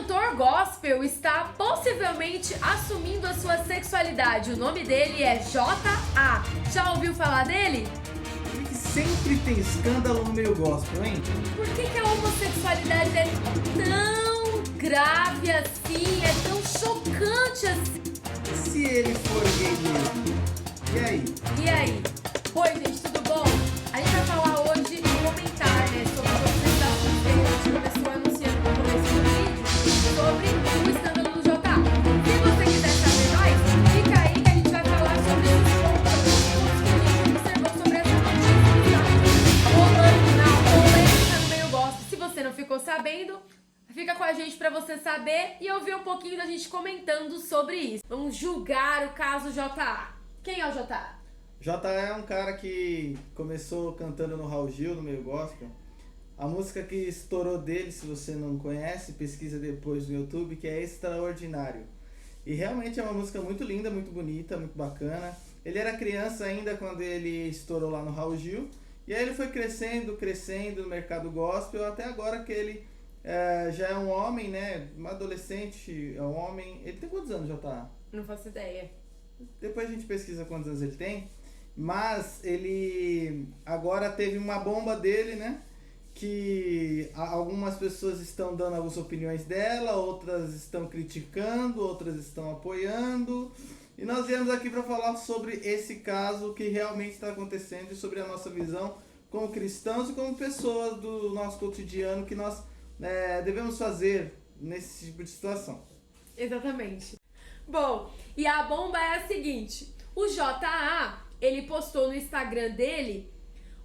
cantor gospel está possivelmente assumindo a sua sexualidade. O nome dele é J.A. Já ouviu falar dele? Por que sempre tem escândalo no meio gospel, hein? Por que a homossexualidade é tão grave assim, é tão chocante assim? E se ele for gay mesmo? E aí? E aí? Oi, gente, tudo bom? A gente vai falar hoje, comentar, né, sobre o que a gente começou anunciando no começo do vídeo, sobre o escândalo do J.A. Se você quiser saber mais, fica aí que a gente vai falar sobre os pontos que a gente observou sobre essa notícia que está rolando na polêmica no meio gospel. Se você não ficou sabendo, fica com a gente pra você saber e ouvir um pouquinho da gente comentando sobre isso. Vamos julgar o caso J.A. Quem é o J.A.? J.A. é um cara que começou cantando no Raul Gil, no meio gospel. A música que estourou dele, se você não conhece, pesquisa depois no YouTube, que é Extraordinário. E realmente é uma música muito linda, muito bonita, muito bacana. Ele era criança ainda quando ele estourou lá no Raul Gil. E aí ele foi crescendo no mercado gospel, até agora que ele já é um homem, né? Um adolescente, é um homem. Ele tem quantos anos, J.A.? Não faço ideia. Depois a gente pesquisa quantos anos ele tem. Mas ele agora teve uma bomba dele, né? Que algumas pessoas estão dando algumas opiniões dela, outras estão criticando, outras estão apoiando. E nós viemos aqui para falar sobre esse caso que realmente está acontecendo e sobre a nossa visão como cristãos e como pessoas do nosso cotidiano que nós devemos fazer nesse tipo de situação. Exatamente. Bom, e a bomba é a seguinte: o J.A., ele postou no Instagram dele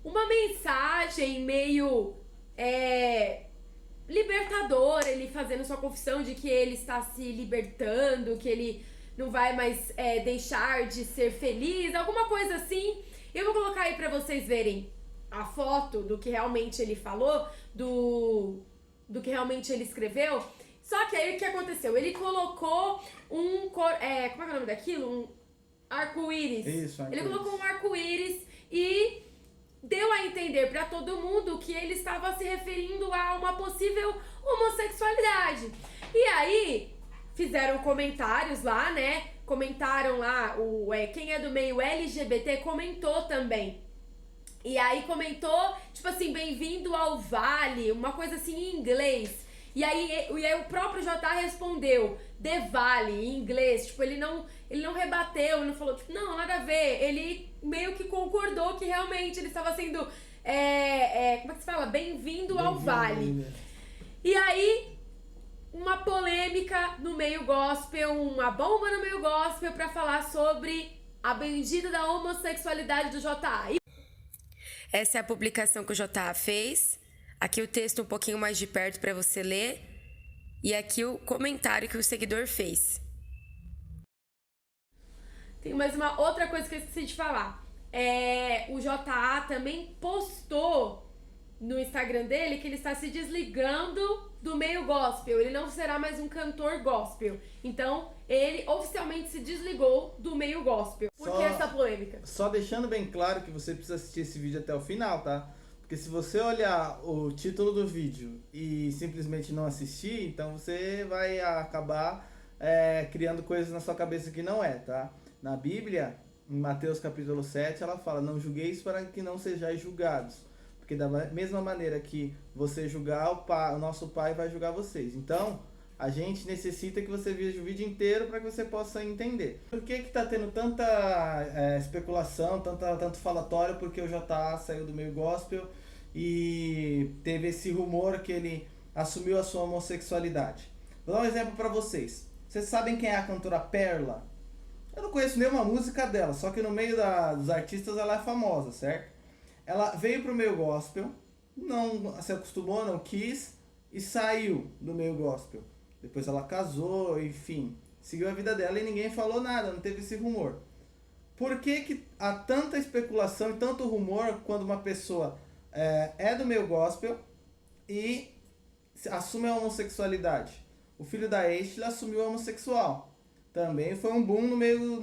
uma mensagem meio libertadora, ele fazendo sua confissão de que ele está se libertando, que ele não vai mais deixar de ser feliz, alguma coisa assim. Eu vou colocar aí pra vocês verem a foto do que realmente ele falou, do que realmente ele escreveu. Só que aí o que aconteceu? Ele colocou como é que é o nome daquilo? Um arco-íris. Isso, arco-íris. Ele colocou um arco-íris e deu a entender pra todo mundo que ele estava se referindo a uma possível homossexualidade. E aí fizeram comentários lá, né? Comentaram lá, quem é do meio LGBT comentou também. E aí comentou, tipo assim, bem-vindo ao Vale, uma coisa assim em inglês. E aí o próprio J.A. respondeu, The Vale, em inglês. Tipo, ele não rebateu, ele não falou, tipo, não, nada a ver. Ele meio que concordou que realmente ele estava sendo, como é que se fala? Bem-vindo ao Vale. E aí, uma polêmica no meio gospel, uma bomba no meio gospel pra falar sobre a bendita da homossexualidade do J.A. Essa é a publicação que o J.A. fez. Aqui o texto um pouquinho mais de perto para você ler. E aqui o comentário que o seguidor fez. Tem mais uma outra coisa que eu esqueci de falar. O J.A. também postou no Instagram dele que ele está se desligando do meio gospel. Ele não será mais um cantor gospel. Então, ele oficialmente se desligou do meio gospel. Por que essa polêmica? Só deixando bem claro que você precisa assistir esse vídeo até o final, tá? Porque se você olhar o título do vídeo e simplesmente não assistir, então você vai acabar criando coisas na sua cabeça que não é, tá? Na Bíblia, em Mateus capítulo 7, ela fala, não julgueis para que não sejais julgados. Porque da mesma maneira que você julgar, o nosso Pai vai julgar vocês. Então, a gente necessita que você veja o vídeo inteiro para que você possa entender. Por que está tendo tanta especulação, tanto falatório, porque o J.A. saiu do meio gospel e teve esse rumor que ele assumiu a sua homossexualidade. Vou dar um exemplo para vocês. Vocês sabem quem é a cantora Perla? Eu não conheço nenhuma música dela, só que no meio dos artistas ela é famosa, certo? Ela veio pro meio gospel, não se acostumou, não quis e saiu do meio gospel. Depois ela casou, enfim, seguiu a vida dela e ninguém falou nada, não teve esse rumor. Por que há tanta especulação e tanto rumor quando uma pessoa é do meio gospel e assume a homossexualidade? O filho da Ashley assumiu a homossexual. Também foi um boom no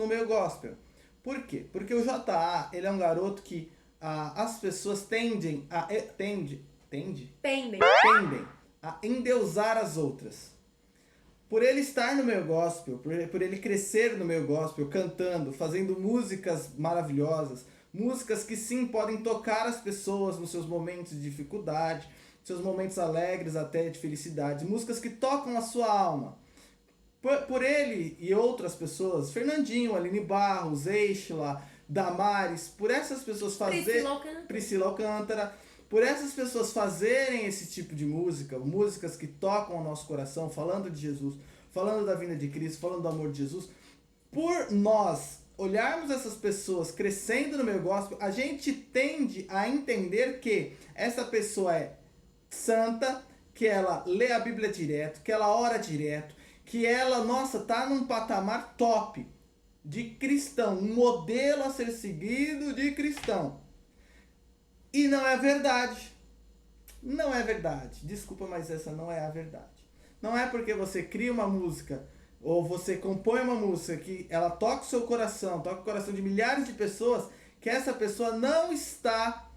meio gospel. Por quê? Porque o J.A., ele é um garoto que as pessoas tendem a endeusar as outras. por ele estar no meio gospel, por ele crescer no meio gospel, cantando, fazendo músicas maravilhosas, músicas que sim podem tocar as pessoas nos seus momentos de dificuldade, seus momentos alegres até de felicidade, músicas que tocam a sua alma. Por ele e outras pessoas, Fernandinho, Aline Barros, Eichla, Damares, por essas pessoas Priscila Alcântara, por essas pessoas fazerem esse tipo de música, músicas que tocam o nosso coração, falando de Jesus, falando da vinda de Cristo, falando do amor de Jesus, por nós olharmos essas pessoas crescendo no meio gospel, a gente tende a entender que essa pessoa é santa, que ela lê a Bíblia direto, que ela ora direto, que ela, nossa, tá num patamar top de cristão, um modelo a ser seguido de cristão. E não é verdade. Não é verdade. Desculpa, mas essa não é a verdade. Não é porque você cria uma música ou você compõe uma música que ela toca o seu coração, toca o coração de milhares de pessoas, que essa pessoa não está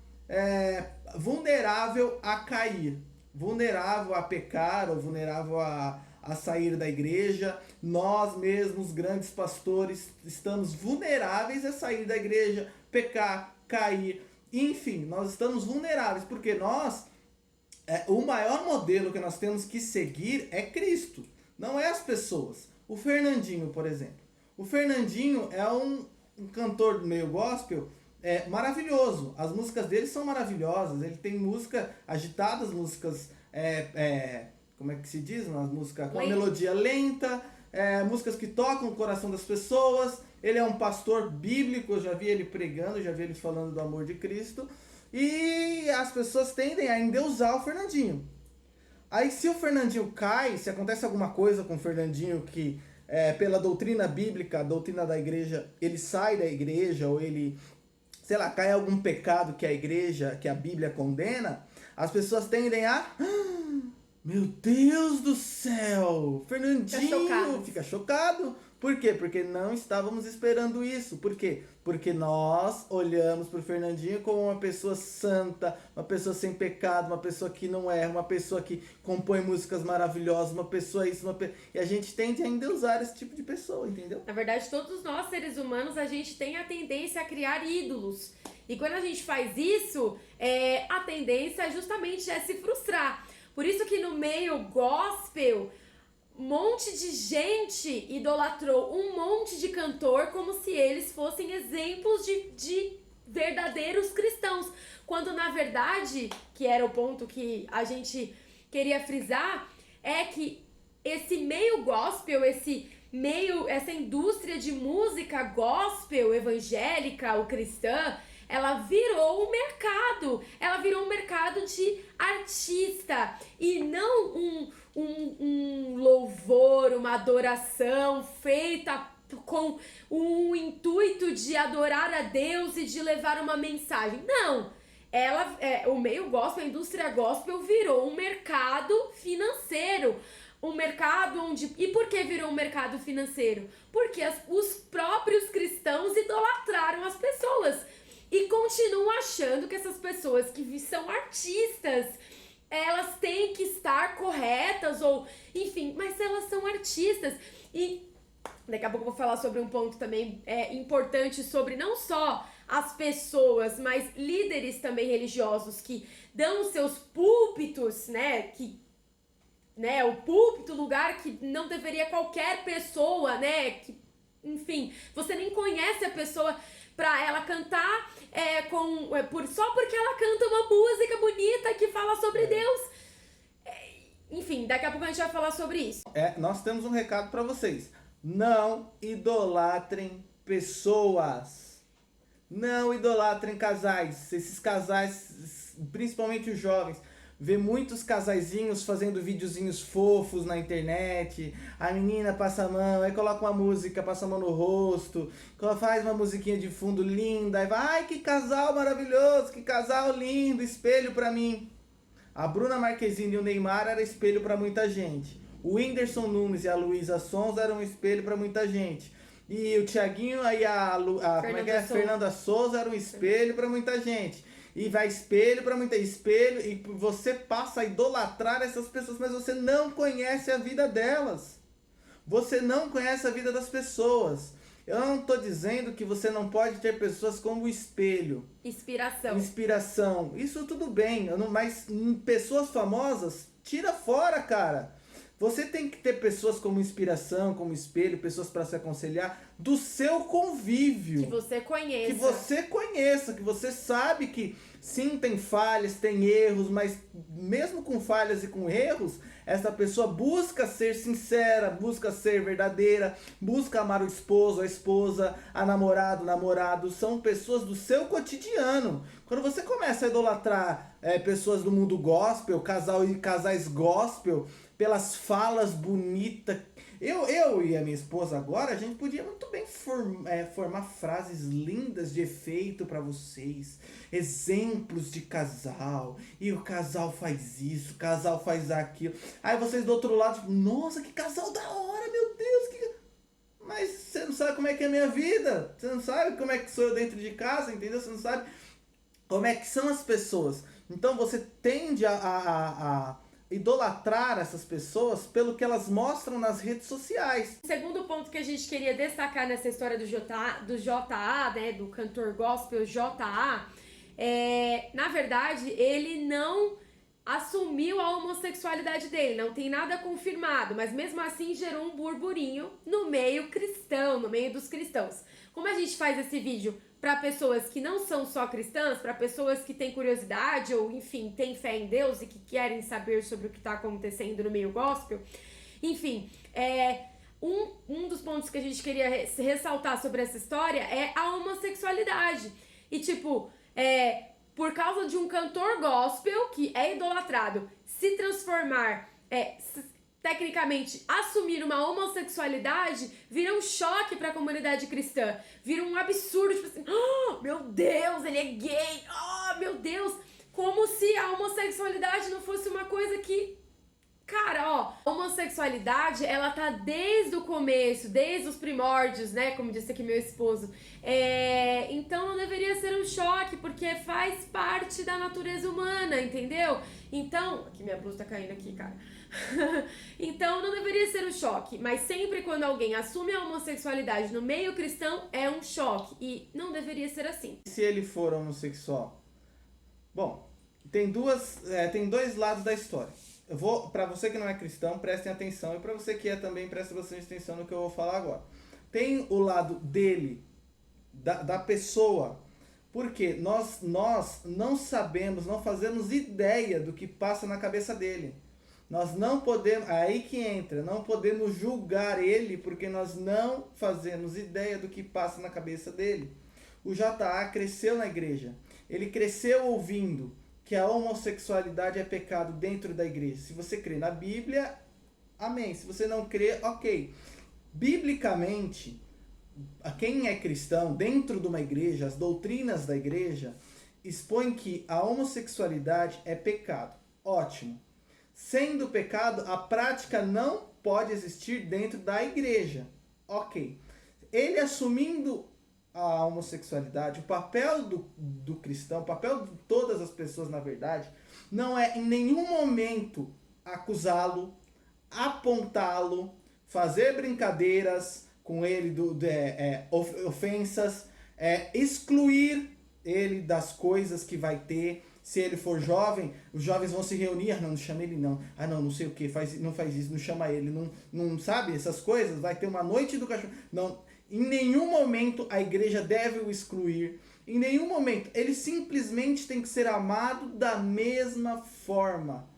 vulnerável a cair, vulnerável a pecar ou vulnerável a sair da igreja. Nós mesmos, grandes pastores, estamos vulneráveis a sair da igreja, pecar, cair. Enfim, nós estamos vulneráveis, porque o maior modelo que nós temos que seguir é Cristo, não é as pessoas. O Fernandinho, por exemplo. O Fernandinho é um cantor do meio gospel maravilhoso. As músicas dele são maravilhosas. Ele tem música agitadas, músicas, como é que se diz? Umas músicas com uma melodia lenta, músicas que tocam o coração das pessoas. Ele é um pastor bíblico, eu já vi ele pregando, já vi ele falando do amor de Cristo. E as pessoas tendem a endeusar o Fernandinho. Aí se o Fernandinho cai, se acontece alguma coisa com o Fernandinho que, pela doutrina bíblica, a doutrina da igreja, ele sai da igreja, ou ele, sei lá, cai em algum pecado que a igreja, que a Bíblia condena, as pessoas tendem a... Meu Deus do céu! Fernandinho! Fica chocado. Por quê? Porque não estávamos esperando isso. Por quê? Porque nós olhamos para o Fernandinho como uma pessoa santa, uma pessoa sem pecado, uma pessoa que não erra, uma pessoa que compõe músicas maravilhosas, uma pessoa isso, e a gente tende a endeusar esse tipo de pessoa, entendeu? Na verdade, todos nós, seres humanos, a gente tem a tendência a criar ídolos. E quando a gente faz isso, a tendência justamente é se frustrar. Por isso que no meio gospel, um monte de gente idolatrou um monte de cantor como se eles fossem exemplos de verdadeiros cristãos. Quando na verdade, que era o ponto que a gente queria frisar, é que esse meio gospel, essa indústria de música gospel, evangélica ou cristã, ela virou um mercado de artista e não um louvor, uma adoração feita com o intuito de adorar a Deus e de levar uma mensagem. Não, o meio gospel, a indústria gospel virou um mercado financeiro. Um mercado onde... E por que virou um mercado financeiro? Porque os próprios cristãos idolatraram as pessoas. E continuam achando que essas pessoas que são artistas, elas têm que estar corretas, ou enfim, mas elas são artistas. E daqui a pouco eu vou falar sobre um ponto também importante sobre não só as pessoas, mas líderes também religiosos que dão seus púlpitos, o púlpito, lugar que não deveria qualquer pessoa, enfim, você nem conhece a pessoa pra ela cantar só porque ela canta uma música bonita que fala sobre Deus. Enfim, daqui a pouco a gente vai falar sobre isso. Nós temos um recado pra vocês. Não idolatrem pessoas. Não idolatrem casais. Esses casais, principalmente os jovens, vê muitos casaizinhos fazendo videozinhos fofos na internet. A menina passa a mão, aí coloca uma música, passa a mão no rosto, faz uma musiquinha de fundo linda, aí vai, ai, que casal maravilhoso, que casal lindo, espelho pra mim. A Bruna Marquezine e o Neymar eram espelho pra muita gente. O Whindersson Nunes e a Luísa Sons eram um espelho pra muita gente. E o Thiaguinho e a Fernanda Souza eram um espelho pra muita gente. E vai espelho para muita espelho, e você passa a idolatrar essas pessoas, mas você não conhece a vida delas. Você não conhece a vida das pessoas. Eu não estou dizendo que você não pode ter pessoas como espelho. Inspiração. Isso tudo bem, mas pessoas famosas, tira fora, cara. Você tem que ter pessoas como inspiração, como espelho, pessoas para se aconselhar do seu convívio. Que você conheça. Que você sabe que sim, tem falhas, tem erros, mas mesmo com falhas e com erros, essa pessoa busca ser sincera, busca ser verdadeira, busca amar o esposo, a esposa, a namorado, o namorado. São pessoas do seu cotidiano. Quando você começa a idolatrar pessoas do mundo gospel, casais gospel, pelas falas bonitas. Eu e a minha esposa agora, a gente podia muito bem formar frases lindas de efeito para vocês. Exemplos de casal. E o casal faz isso, o casal faz aquilo. Aí vocês do outro lado, tipo, nossa, que casal da hora, meu Deus. Mas você não sabe como é que é a minha vida. Você não sabe como é que sou eu dentro de casa, entendeu? Você não sabe como é que são as pessoas. Então você tende a idolatrar essas pessoas pelo que elas mostram nas redes sociais. O segundo ponto que a gente queria destacar nessa história do JA, né, do cantor gospel JA, na verdade, ele não assumiu a homossexualidade dele, não tem nada confirmado, mas mesmo assim gerou um burburinho no meio cristão, no meio dos cristãos. Como a gente faz esse vídeo para pessoas que não são só cristãs, para pessoas que têm curiosidade ou, enfim, têm fé em Deus e que querem saber sobre o que está acontecendo no meio gospel, enfim, um dos pontos que a gente queria ressaltar sobre essa história é a homossexualidade. E, tipo, por causa de um cantor gospel que é idolatrado, se transformar, tecnicamente, assumir uma homossexualidade, vira um choque pra comunidade cristã. Vira um absurdo, tipo assim, oh, meu Deus, ele é gay, oh, meu Deus. Como se a homossexualidade não fosse uma coisa que... Cara, ó, a homossexualidade, ela tá desde o começo, desde os primórdios, né, como disse aqui meu esposo. Então não deveria ser um choque, porque faz parte da natureza humana, entendeu? Então, aqui minha blusa tá caindo aqui, cara. Então não deveria ser um choque, mas sempre quando alguém assume a homossexualidade no meio cristão, é um choque, e não deveria ser assim. Se ele for homossexual? Bom, tem dois lados da história. Para você que não é cristão, prestem atenção, e para você que é também, preste bastante atenção no que eu vou falar agora. Tem o lado dele, da pessoa, porque nós não sabemos, não fazemos ideia do que passa na cabeça dele. Nós não podemos, aí que entra, não podemos julgar ele, porque nós não fazemos ideia do que passa na cabeça dele. O JA cresceu na igreja, ele cresceu ouvindo que a homossexualidade é pecado dentro da igreja. Se você crê na Bíblia, amém. Se você não crê, ok. Biblicamente, quem é cristão dentro de uma igreja, as doutrinas da igreja, expõem que a homossexualidade é pecado. Ótimo. Sendo pecado, a prática não pode existir dentro da igreja. Ok. Ele assumindo a homossexualidade, o papel do cristão, o papel de todas as pessoas, na verdade, não é em nenhum momento acusá-lo, apontá-lo, fazer brincadeiras com ele, ofensas, excluir ele das coisas que vai ter. Se ele for jovem, os jovens vão se reunir, não chama ele não, não sei o que, não faz isso, não chama ele, não sabe essas coisas, vai ter uma noite do cachorro, não. Em nenhum momento a igreja deve o excluir. Em nenhum momento. Ele simplesmente tem que ser amado da mesma forma.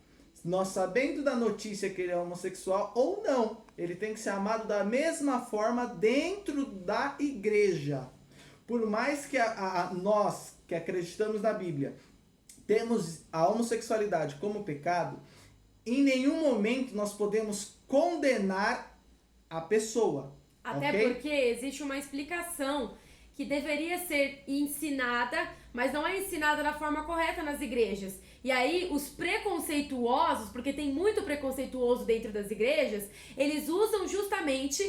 Nós sabendo da notícia que ele é homossexual ou não, ele tem que ser amado da mesma forma dentro da igreja. Por mais que nós que acreditamos na Bíblia temos a homossexualidade como pecado, em nenhum momento nós podemos condenar a pessoa. Até porque existe uma explicação que deveria ser ensinada, mas não é ensinada da forma correta nas igrejas. E aí os preconceituosos, porque tem muito preconceituoso dentro das igrejas, eles usam justamente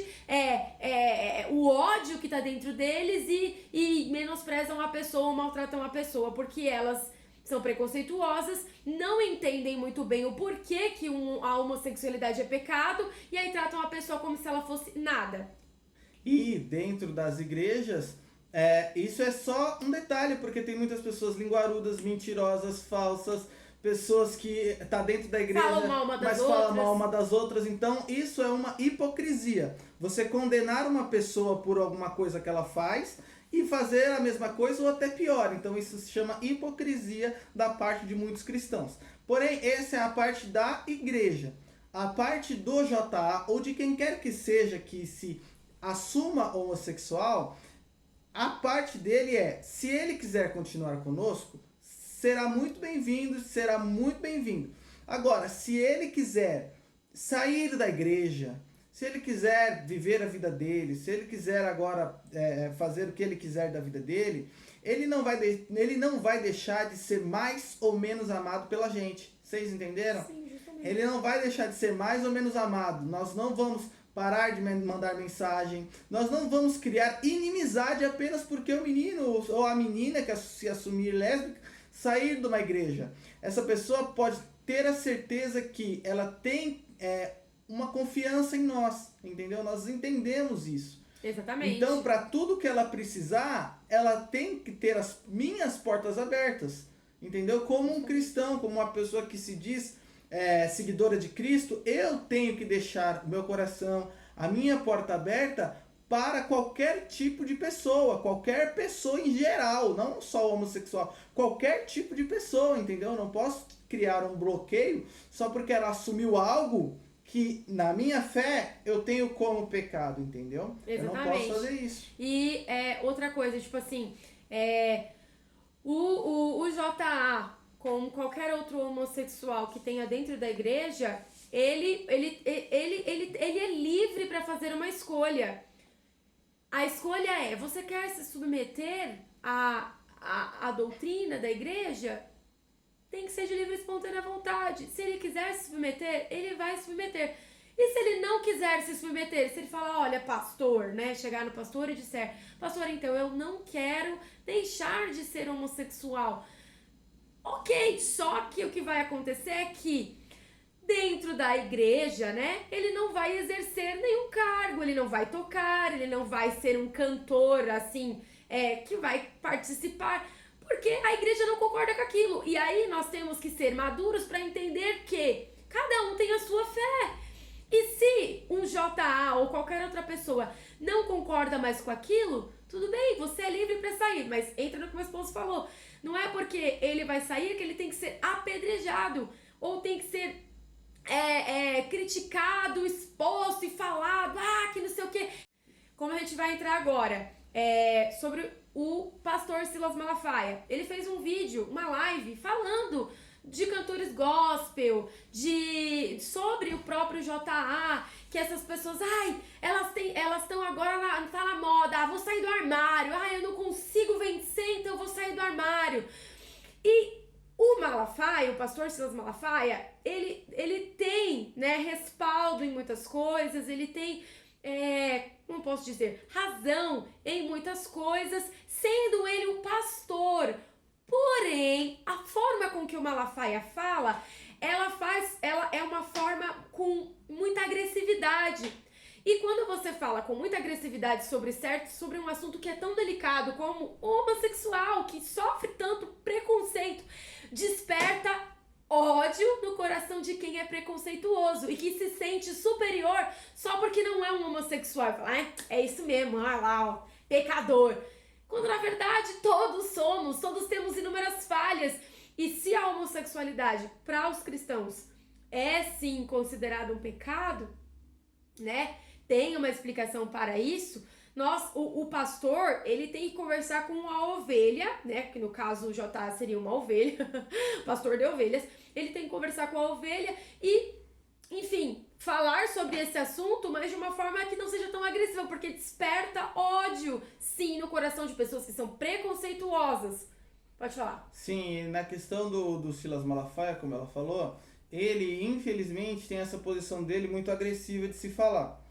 o ódio que está dentro deles e menosprezam a pessoa, maltratam a pessoa, porque elas são preconceituosas, não entendem muito bem o porquê que a homossexualidade é pecado, e aí tratam a pessoa como se ela fosse nada. E dentro das igrejas, isso é só um detalhe, porque tem muitas pessoas linguarudas, mentirosas, falsas, pessoas que tá dentro da igreja, Falam mal uma das mas outras. falam mal uma das outras. Então, isso é uma hipocrisia. Você condenar uma pessoa por alguma coisa que ela faz e fazer a mesma coisa ou até pior. Então, isso se chama hipocrisia da parte de muitos cristãos. Porém, essa é a parte da igreja. A parte do JA, ou de quem quer que seja que se assuma homossexual, a parte dele se ele quiser continuar conosco, será muito bem-vindo, será muito bem-vindo. Agora, se ele quiser sair da igreja, se ele quiser viver a vida dele, se ele quiser agora fazer o que ele quiser da vida dele, ele não vai deixar de ser mais ou menos amado pela gente. Vocês entenderam? Sim, justamente. Ele não vai deixar de ser mais ou menos amado. Nós não vamos parar de mandar mensagem. Nós não vamos criar inimizade apenas porque o menino ou a menina que se assumir lésbica sair de uma igreja. Essa pessoa pode ter a certeza que ela tem uma confiança em nós, entendeu? Nós entendemos isso. Exatamente. Então, para tudo que ela precisar, ela tem que ter as minhas portas abertas, entendeu? Como um cristão, como uma pessoa que se diz seguidora de Cristo, eu tenho que deixar o meu coração, a minha porta aberta para qualquer tipo de pessoa, qualquer pessoa em geral, não só homossexual, qualquer tipo de pessoa, entendeu? Eu não posso criar um bloqueio só porque ela assumiu algo que, na minha fé, eu tenho como pecado, entendeu? Exatamente. Eu não posso fazer isso. E outra coisa, tipo assim, o JA, como qualquer outro homossexual que tenha dentro da igreja, ele é livre para fazer uma escolha. A escolha você quer se submeter à doutrina da igreja? Tem que ser de livre e espontânea vontade. Se ele quiser se submeter, ele vai se submeter. E se ele não quiser se submeter, se ele falar, olha, pastor, né, chegar no pastor e disser, pastor, então eu não quero deixar de ser homossexual. Ok, só que o que vai acontecer é que dentro da igreja, né, ele não vai exercer nenhum cargo, ele não vai tocar, ele não vai ser um cantor, assim, que vai participar, porque a igreja não concorda com aquilo. E aí nós temos que ser maduros para entender que cada um tem a sua fé. E se um JA ou qualquer outra pessoa não concorda mais com aquilo, tudo bem, você é livre para sair, mas entra no que o meu esposo falou. Não é porque ele vai sair que ele tem que ser apedrejado ou tem que ser criticado, exposto e falado, que não sei o quê. Como a gente vai entrar agora sobre o pastor Silas Malafaia. Ele fez um vídeo, uma live, falando de cantores gospel, sobre o próprio JA, que essas pessoas, elas estão agora, tá na moda, vou sair do armário, eu não consigo vencer, então eu vou sair do armário. E o Malafaia, o pastor Silas Malafaia, ele tem, né, respaldo em muitas coisas, ele tem, como posso dizer, razão em muitas coisas, sendo ele um pastor. Porém, a forma com que o Malafaia fala, ela é uma forma com muita agressividade. E quando você fala com muita agressividade sobre um assunto que é tão delicado como o homossexual, que sofre tanto preconceito, desperta ódio no coração de quem é preconceituoso e que se sente superior só porque não é um homossexual. Fala, é isso mesmo, olha lá, ó, pecador. Quando na verdade todos temos inúmeras falhas. E se a homossexualidade para os cristãos é sim considerado um pecado, né? Tem uma explicação para isso. O pastor, ele tem que conversar com a ovelha, né? Que no caso o JA seria uma ovelha, pastor de ovelhas. Ele tem que conversar com a ovelha e, enfim, falar sobre esse assunto, mas de uma forma que não seja tão agressiva, porque desperta ódio, sim, no coração de pessoas que são preconceituosas. Pode falar. Sim, na questão do Silas Malafaia, como ela falou, ele, infelizmente, tem essa posição dele muito agressiva de se falar.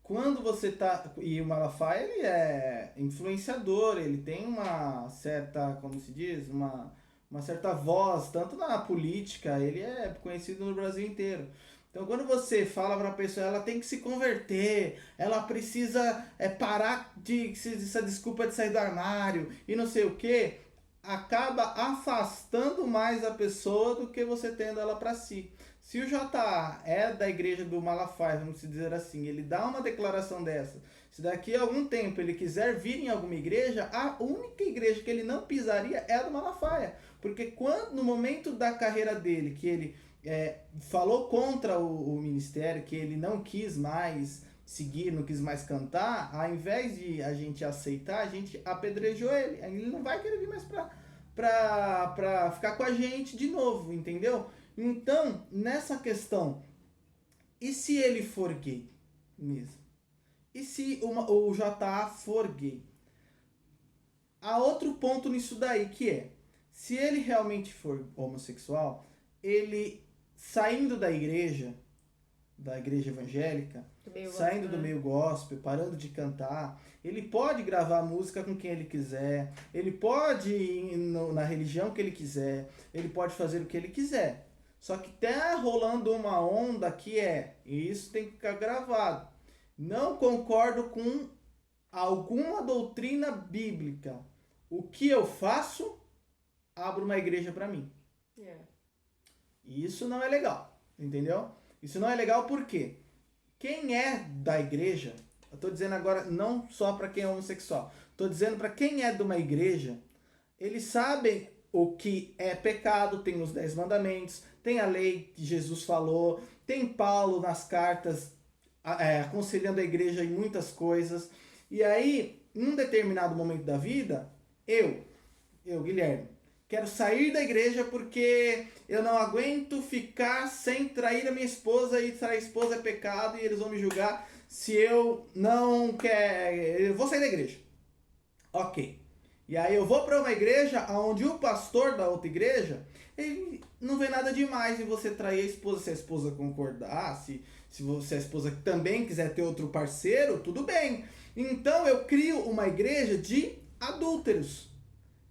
Quando você tá... E o Malafaia, ele é influenciador, ele tem uma certa, como se diz, uma certa voz, tanto na política, ele é conhecido no Brasil inteiro. Então, quando você fala para a pessoa, ela tem que se converter, ela precisa parar de essa desculpa de sair do armário e não sei o que, acaba afastando mais a pessoa do que você tendo ela para si. Se o JA é da igreja do Malafaia, vamos dizer assim, ele dá uma declaração dessa, se daqui a algum tempo ele quiser vir em alguma igreja, a única igreja que ele não pisaria é a do Malafaia. Porque quando, no momento da carreira dele, que ele falou contra o ministério, que ele não quis mais seguir, não quis mais cantar, ao invés de a gente aceitar, a gente apedrejou ele. Ele não vai querer vir mais pra ficar com a gente de novo, entendeu? Então, nessa questão, e se ele for gay mesmo? E se o JA for gay? Há outro ponto nisso daí, que é, se ele realmente for homossexual, ele saindo da igreja evangélica, saindo do meio gospel, parando de cantar, ele pode gravar música com quem ele quiser, ele pode ir na religião que ele quiser, ele pode fazer o que ele quiser. Só que tá rolando uma onda que e isso tem que ficar gravado, não concordo com alguma doutrina bíblica. O que eu faço? Abro uma igreja para mim. E isso não é legal, entendeu? Isso não é legal porque quem é da igreja, eu tô dizendo agora não só para quem é homossexual, tô dizendo para quem é de uma igreja, eles sabem o que é pecado, tem os 10 mandamentos, tem a lei que Jesus falou, tem Paulo nas cartas aconselhando a igreja em muitas coisas. E aí, em um determinado momento da vida, eu, Guilherme, quero sair da igreja porque eu não aguento ficar sem trair a minha esposa, e trair a esposa é pecado e eles vão me julgar se eu não quero. Eu vou sair da igreja. Ok. E aí eu vou para uma igreja onde o pastor da outra igreja, ele não vê nada demais em você trair a esposa, se a esposa concordar, se a esposa também quiser ter outro parceiro, tudo bem. Então eu crio uma igreja de adúlteros.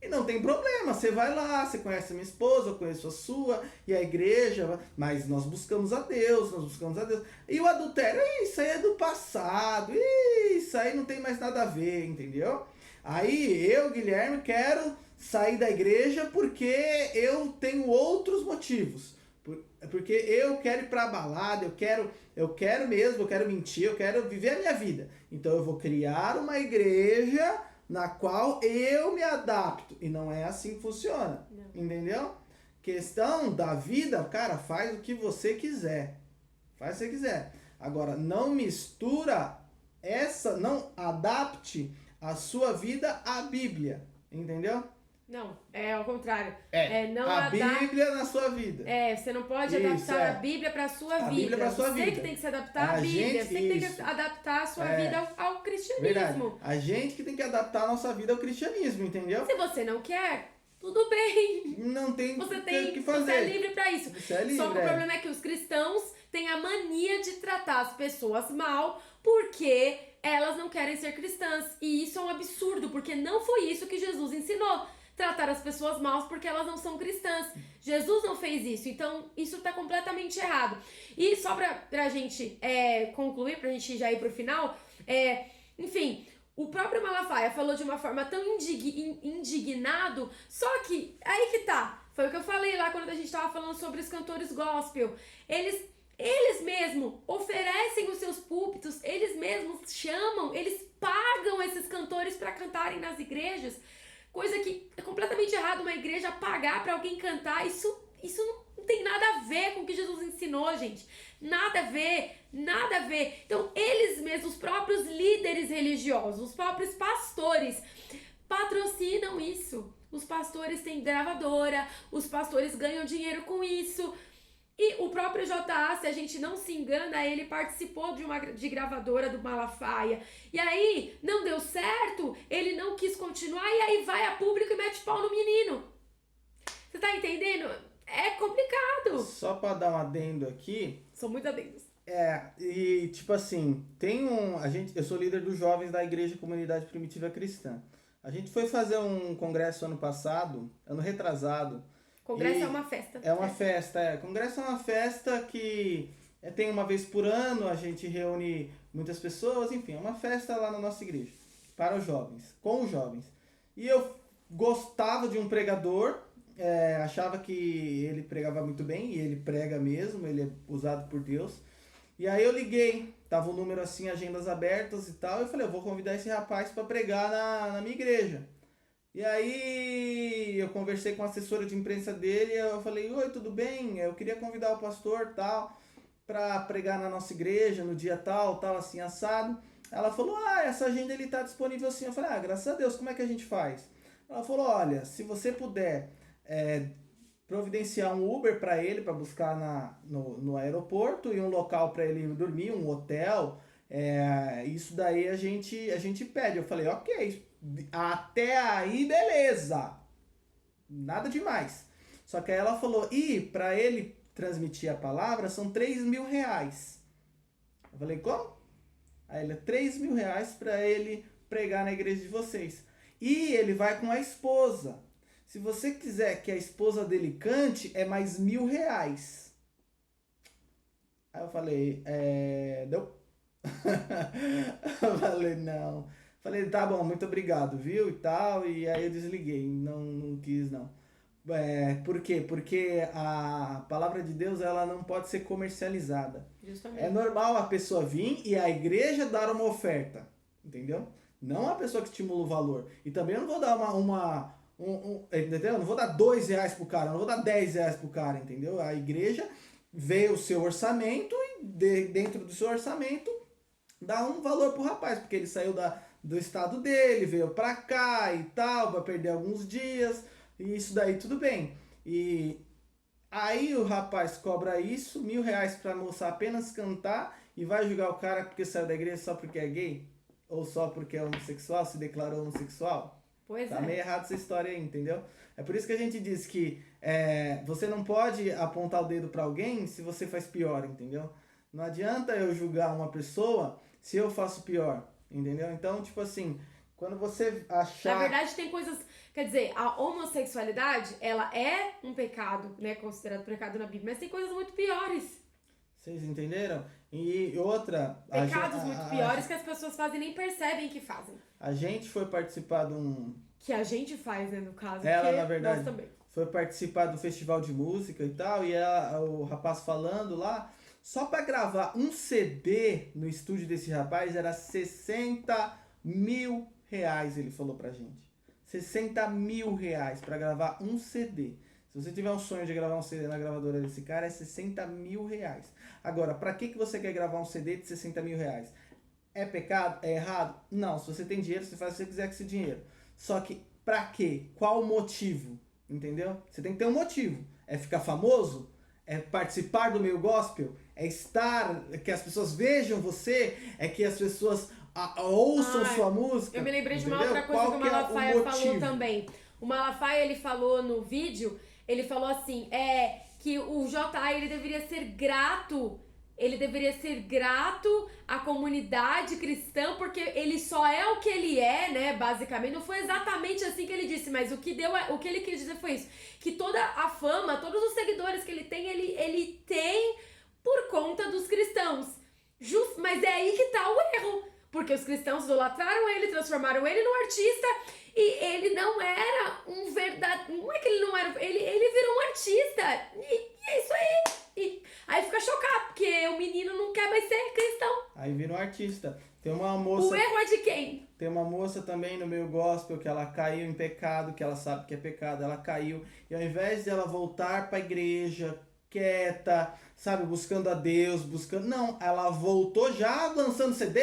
E não tem problema, você vai lá, você conhece a minha esposa, eu conheço a sua, e a igreja, mas nós buscamos a Deus. E o adultério, isso aí é do passado, isso aí não tem mais nada a ver, entendeu? Aí eu, Guilherme, quero sair da igreja porque eu tenho outros motivos. Porque eu quero ir pra balada, eu quero mesmo, eu quero mentir, eu quero viver a minha vida. Então eu vou criar uma igreja na qual eu me adapto. E não é assim que funciona. Não. Entendeu? Questão da vida, cara, faz o que você quiser. Faz o que você quiser. Agora, não mistura não adapte a sua vida à Bíblia. Entendeu? Não, é ao contrário. Não a Bíblia na sua vida. Você não pode adaptar a Bíblia para a sua vida. Bíblia pra sua vida. Você que tem que se adaptar à Bíblia. Você que tem que adaptar a sua vida ao cristianismo. Verdade. A gente que tem que adaptar a nossa vida ao cristianismo, entendeu? Se você não quer, tudo bem. Não tem você que fazer. Você é livre para isso. Você é livre, Só que o problema é que os cristãos têm a mania de tratar as pessoas mal porque elas não querem ser cristãs. E isso é um absurdo, porque não foi isso que Jesus ensinou. Tratar as pessoas mal porque elas não são cristãs. Jesus não fez isso, então isso tá completamente errado. E só pra gente concluir, pra gente já ir pro final, enfim, o próprio Malafaia falou de uma forma tão indignado, só que aí que tá, foi o que eu falei lá quando a gente tava falando sobre os cantores gospel. Eles mesmos oferecem os seus púlpitos, eles mesmos chamam, eles pagam esses cantores para cantarem nas igrejas. Coisa que é completamente errado uma igreja pagar pra alguém cantar. Isso não tem nada a ver com o que Jesus ensinou, gente. Nada a ver, nada a ver. Então, eles mesmos, os próprios líderes religiosos, os próprios pastores, patrocinam isso. Os pastores têm gravadora, os pastores ganham dinheiro com isso. E o próprio JA, se a gente não se engana, ele participou de gravadora do Malafaia. E aí, não deu certo, ele não quis continuar, e aí vai a público e mete pau no menino. Você tá entendendo? É complicado. Só pra dar um adendo aqui. São muitos adendos. E tipo assim, eu sou líder dos jovens da Igreja Comunidade Primitiva Cristã. A gente foi fazer um congresso ano passado, ano retrasado. Congresso E é uma festa. É uma festa, é. Congresso é uma festa que tem uma vez por ano, a gente reúne muitas pessoas, enfim, é uma festa lá na nossa igreja, para os jovens, com os jovens. E eu gostava de um pregador, achava que ele pregava muito bem, e ele prega mesmo, ele é usado por Deus. E aí eu liguei, tava o número assim, agendas abertas e tal, e eu falei, eu vou convidar esse rapaz para pregar na minha igreja. E aí eu conversei com a assessora de imprensa dele, e eu falei, oi, tudo bem? Eu queria convidar o pastor tal para pregar na nossa igreja no dia tal, tal, assim, assado. Ela falou, essa agenda ele tá disponível assim. Eu falei, graças a Deus, como é que a gente faz? Ela falou, olha, se você puder providenciar um Uber para ele, para buscar no aeroporto, e um local para ele dormir, um hotel, isso daí a gente pede. Eu falei, ok, até aí beleza, nada demais. Só que aí ela falou, e para ele transmitir a palavra são 3.000 reais. Eu falei, como? Aí ele, 3.000 reais para ele pregar na igreja de vocês. E ele vai com a esposa. Se você quiser que a esposa dele cante, é mais 1.000 reais. Aí eu falei, não. Eu falei, não. Falei, tá bom, muito obrigado, viu? E tal. E aí eu desliguei, não quis não. Por quê? Porque a palavra de Deus ela não pode ser comercializada. Justamente. É normal a pessoa vir e a igreja dar uma oferta, entendeu? Não a pessoa que estimula o valor. E também eu não vou dar entendeu? Eu não vou dar 2 reais pro cara, eu não vou dar 10 reais pro cara, entendeu? A igreja vê o seu orçamento e dentro do seu orçamento dá um valor pro rapaz, porque ele saiu do estado dele, veio pra cá e tal, vai perder alguns dias, e isso daí tudo bem. E aí o rapaz cobra isso, 1.000 reais pra moça apenas cantar, e vai julgar o cara porque saiu da igreja só porque é gay? Ou só porque é homossexual, se declarou homossexual? Pois Tá meio errado essa história aí, entendeu? É por isso que a gente diz que você não pode apontar o dedo pra alguém se você faz pior, entendeu? Não adianta eu julgar uma pessoa se eu faço pior, entendeu? Então, tipo assim, quando você achar... Na verdade, tem coisas... Quer dizer, a homossexualidade, ela é um pecado, né? Considerado pecado na Bíblia, mas tem coisas muito piores. Vocês entenderam? E outra... Pecados muito piores que as pessoas fazem e nem percebem que fazem. A gente foi participar de um... Que a gente faz, né, no caso. Ela, na verdade, nós também. foi participar do festival de música e tal, e o rapaz falando lá, só pra gravar um CD no estúdio desse rapaz era 60.000 reais, ele falou pra gente. 60.000 reais pra gravar um CD. Se você tiver um sonho de gravar um CD na gravadora desse cara, é 60.000 reais. Agora, pra que você quer gravar um CD de 60.000 reais? É pecado? É errado? Não, se você tem dinheiro, você faz o que você quiser com esse dinheiro. Só que, pra quê? Qual o motivo? Entendeu? Você tem que ter um motivo. É ficar famoso? É participar do meio gospel? É que as pessoas vejam você? É que as pessoas ouçam sua música? Eu me lembrei de uma entendeu? outra coisa Qual que o Malafaia o falou também. O Malafaia, ele falou no vídeo, ele falou assim, que o JA, ele deveria ser grato à comunidade cristã, porque ele só é o que ele é, né, basicamente. Não foi exatamente assim que ele disse, mas o que ele quis dizer foi isso, que toda a fama, todos os seguidores que ele tem, ele tem por conta dos cristãos. Mas é aí que tá o erro, porque os cristãos idolatraram ele, transformaram ele num artista, e ele não era um verdadeiro... Não é que ele não era... Ele virou um artista, e é isso aí. Aí fica chocado, porque o menino não quer mais ser cristão. Aí vira um artista. Tem uma moça... O erro é de quem? Tem uma moça também no meio gospel que ela caiu em pecado, que ela sabe que é pecado, ela caiu. E ao invés de ela voltar pra igreja, quieta, sabe, buscando a Deus, não, ela voltou já lançando CD,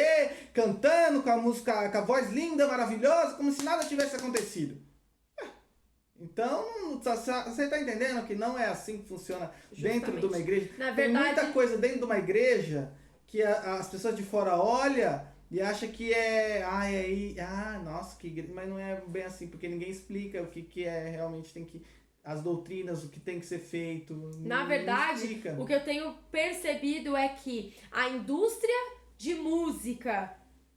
cantando com a música, com a voz linda, maravilhosa, como se nada tivesse acontecido. Então, você tá entendendo que não é assim que funciona dentro de uma igreja? Na verdade, tem muita coisa dentro de uma igreja que as pessoas de fora olham e acham que nossa, que igreja, mas não é bem assim, porque ninguém explica o que realmente tem que... As doutrinas, o que tem que ser feito. Na verdade, o que eu tenho percebido é que a indústria de música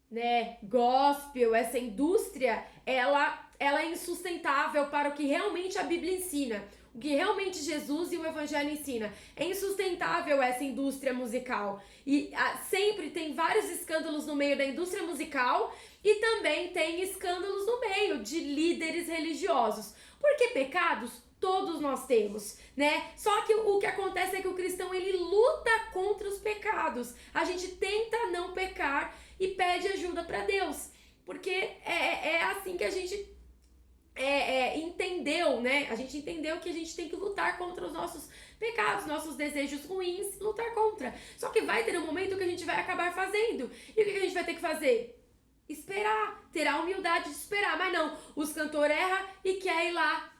né, gospel, essa indústria, ela é insustentável para o que realmente a Bíblia ensina, o que realmente Jesus e o Evangelho ensina. É insustentável essa indústria musical. E sempre tem vários escândalos no meio da indústria musical e também tem escândalos no meio de líderes religiosos. Porque pecados todos nós temos, né? Só que o que acontece é que o cristão, ele luta contra os pecados. A gente tenta não pecar e pede ajuda para Deus. Porque é assim que a gente entendeu, né? A gente entendeu que a gente tem que lutar contra os nossos pecados, nossos desejos ruins, lutar contra. Só que vai ter um momento que a gente vai acabar fazendo. E o que a gente vai ter que fazer? Esperar, ter a humildade de esperar. Mas não, os cantores erram e quer ir lá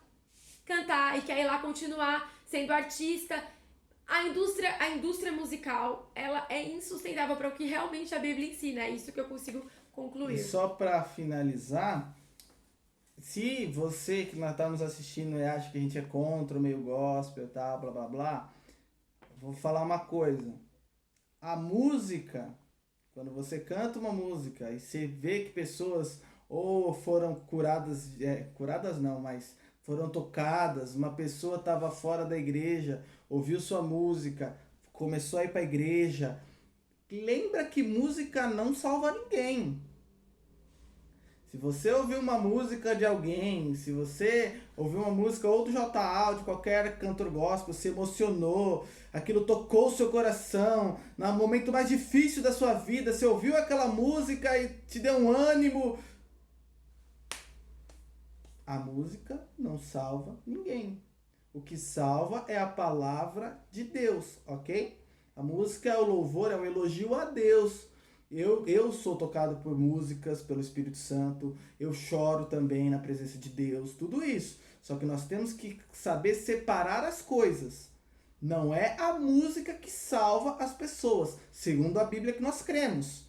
cantar, e quer ir lá continuar sendo artista. A indústria musical, ela é insustentável para o que realmente a Bíblia ensina. É isso que eu consigo concluir. E só para finalizar, se você que está nos assistindo e acha que a gente é contra o meio gospel e tal, blá blá blá, vou falar uma coisa. A música, quando você canta uma música e você vê que pessoas ou foram curadas, curadas não, mas foram tocadas, uma pessoa estava fora da igreja, ouviu sua música, começou a ir para a igreja, lembra que música não salva ninguém. Se você ouviu uma música de alguém, se você ouviu uma música ou do J.A. ou de qualquer cantor gospel, se emocionou, aquilo tocou o seu coração, no momento mais difícil da sua vida, você ouviu aquela música e te deu um ânimo. A música não salva ninguém. O que salva é a palavra de Deus, ok? A música é o louvor, é um elogio a Deus. Eu sou tocado por músicas, pelo Espírito Santo, eu choro também na presença de Deus, tudo isso. Só que nós temos que saber separar as coisas. Não é a música que salva as pessoas, segundo a Bíblia que nós cremos.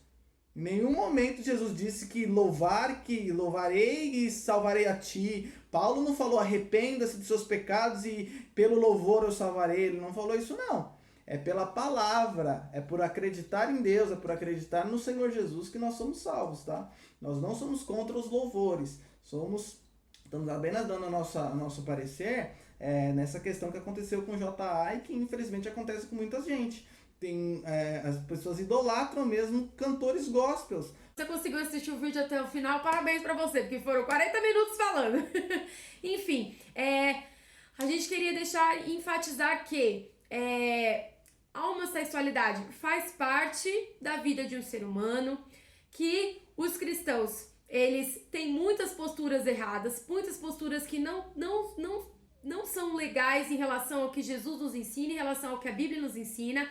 Em nenhum momento Jesus disse que louvarei e salvarei a ti. Paulo não falou arrependa-se de seus pecados e pelo louvor eu salvarei. Ele não falou isso não. É pela palavra, é por acreditar em Deus, é por acreditar no Senhor Jesus que nós somos salvos, tá? Nós não somos contra os louvores, estamos apenas dando nosso parecer nessa questão que aconteceu com o J.A. e que infelizmente acontece com muita gente. As pessoas idolatram mesmo cantores gospels. Você conseguiu assistir o vídeo até o final, parabéns pra você, porque foram 40 minutos falando. Enfim, a gente queria enfatizar que a homossexualidade faz parte da vida de um ser humano, que os cristãos, eles têm muitas posturas erradas, muitas posturas que não são legais em relação ao que Jesus nos ensina, em relação ao que a Bíblia nos ensina,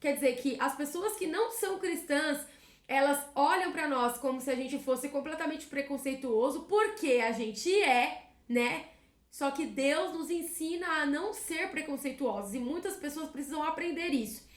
quer dizer que as pessoas que não são cristãs, elas olham pra nós como se a gente fosse completamente preconceituoso, porque a gente né? Só que Deus nos ensina a não ser preconceituosos e muitas pessoas precisam aprender isso.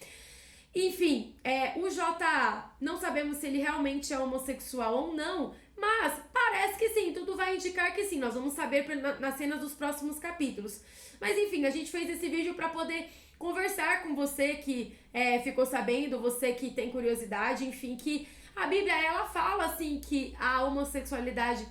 Enfim, o J.A., não sabemos se ele realmente é homossexual ou não, mas parece que sim, tudo vai indicar que sim. Nós vamos saber nas cenas dos próximos capítulos. Mas enfim, a gente fez esse vídeo para poder conversar com você que ficou sabendo, você que tem curiosidade, enfim, que a Bíblia, ela fala assim que a homossexualidade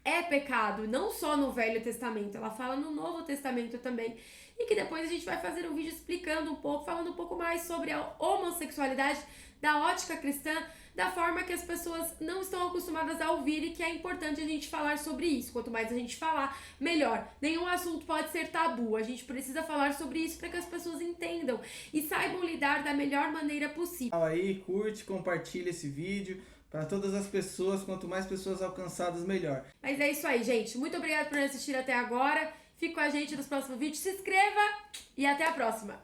é pecado, não só no Velho Testamento, ela fala no Novo Testamento também. E que depois a gente vai fazer um vídeo explicando um pouco, falando um pouco mais sobre a homossexualidade da ótica cristã, da forma que as pessoas não estão acostumadas a ouvir e que é importante a gente falar sobre isso. Quanto mais a gente falar, melhor. Nenhum assunto pode ser tabu, a gente precisa falar sobre isso para que as pessoas entendam e saibam lidar da melhor maneira possível. Aí, curte, compartilha esse vídeo. Para todas as pessoas, quanto mais pessoas alcançadas, melhor. Mas é isso aí, gente. Muito obrigada por assistir até agora. Fique com a gente nos próximos vídeos. Se inscreva e até a próxima.